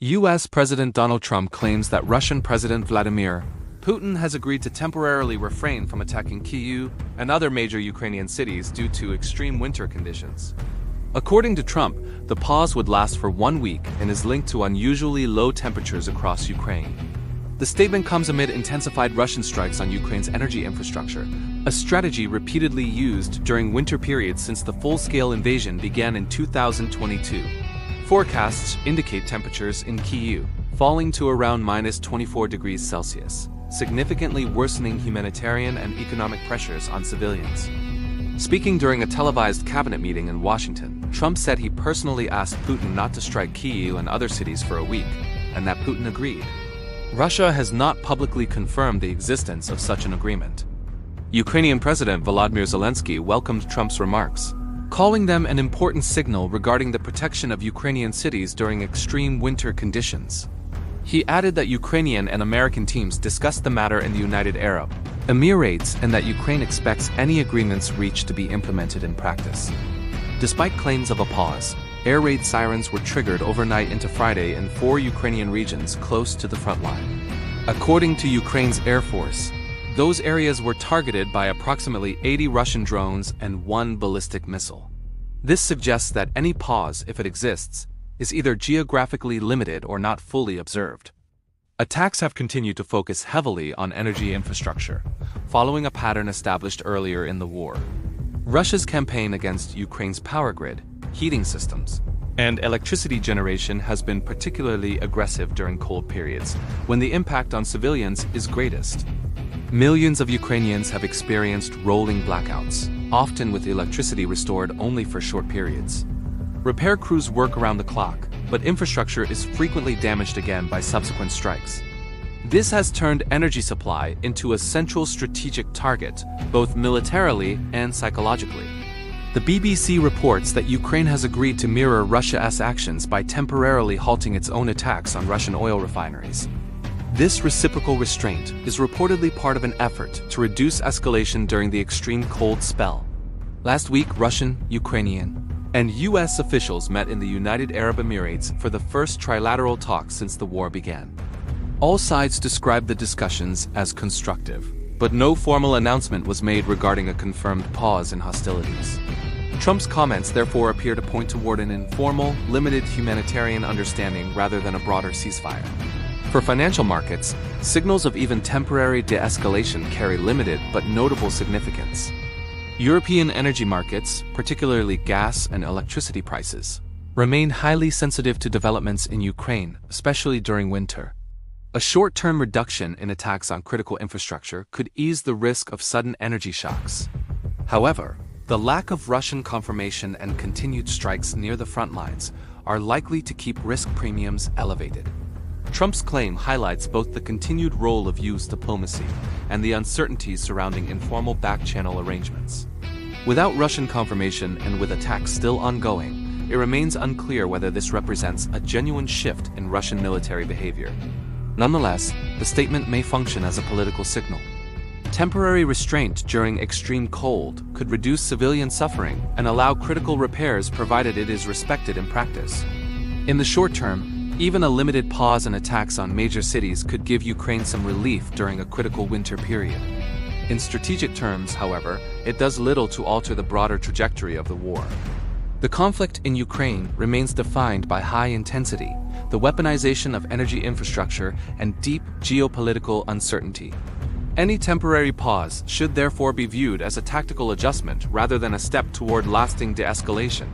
U.S. President Donald Trump claims that Russian President Vladimir Putin has agreed to temporarily refrain from attacking Kyiv and other major Ukrainian cities due to extreme winter conditions. According to Trump, the pause would last for 1 week and is linked to unusually low temperatures across Ukraine. The statement comes amid intensified Russian strikes on Ukraine's energy infrastructure, a strategy repeatedly used during winter periods since the full-scale invasion began in 2022. Forecasts indicate temperatures in Kyiv falling to around -24 degrees Celsius, significantly worsening humanitarian and economic pressures on civilians. Speaking during a televised cabinet meeting in Washington, Trump said he personally asked Putin not to strike Kyiv and other cities for a week, and that Putin agreed. Russia has not publicly confirmed the existence of such an agreement. Ukrainian President Volodymyr Zelensky welcomed Trump's remarks, calling them an important signal regarding the protection of Ukrainian cities during extreme winter conditions. He added that Ukrainian and American teams discussed the matter in the United Arab Emirates and that Ukraine expects any agreements reached to be implemented in practice. Despite claims of a pause, air raid sirens were triggered overnight into Friday in 4 Ukrainian regions close to the front line. According to Ukraine's Air Force, those areas were targeted by approximately 80 Russian drones and 1 ballistic missile. This suggests that any pause, if it exists, is either geographically limited or not fully observed. Attacks have continued to focus heavily on energy infrastructure, following a pattern established earlier in the war. Russia's campaign against Ukraine's power grid, heating systems, and electricity generation has been particularly aggressive during cold periods, when the impact on civilians is greatest. Millions of Ukrainians have experienced rolling blackouts, often with electricity restored only for short periods. Repair crews work around the clock, but infrastructure is frequently damaged again by subsequent strikes. This has turned energy supply into a central strategic target, both militarily and psychologically. The BBC reports that Ukraine has agreed to mirror Russia's actions by temporarily halting its own attacks on Russian oil refineries. This reciprocal restraint is reportedly part of an effort to reduce escalation during the extreme cold spell. Last week, Russian, Ukrainian, and U.S. officials met in the United Arab Emirates for the first trilateral talks since the war began. All sides described the discussions as constructive, but no formal announcement was made regarding a confirmed pause in hostilities. Trump's comments therefore appear to point toward an informal, limited humanitarian understanding rather than a broader ceasefire. For financial markets, signals of even temporary de-escalation carry limited but notable significance. European energy markets, particularly gas and electricity prices, remain highly sensitive to developments in Ukraine, especially during winter. A short-term reduction in attacks on critical infrastructure could ease the risk of sudden energy shocks. However, the lack of Russian confirmation and continued strikes near the front lines are likely to keep risk premiums elevated. Trump's claim highlights both the continued role of U.S. diplomacy and the uncertainties surrounding informal back-channel arrangements. Without Russian confirmation and with attacks still ongoing, it remains unclear whether this represents a genuine shift in Russian military behavior. Nonetheless, the statement may function as a political signal. Temporary restraint during extreme cold could reduce civilian suffering and allow critical repairs provided it is respected in practice. In the short term, even a limited pause in attacks on major cities could give Ukraine some relief during a critical winter period. In strategic terms, however, it does little to alter the broader trajectory of the war. The conflict in Ukraine remains defined by high intensity, the weaponization of energy infrastructure, and deep geopolitical uncertainty. Any temporary pause should therefore be viewed as a tactical adjustment rather than a step toward lasting de-escalation.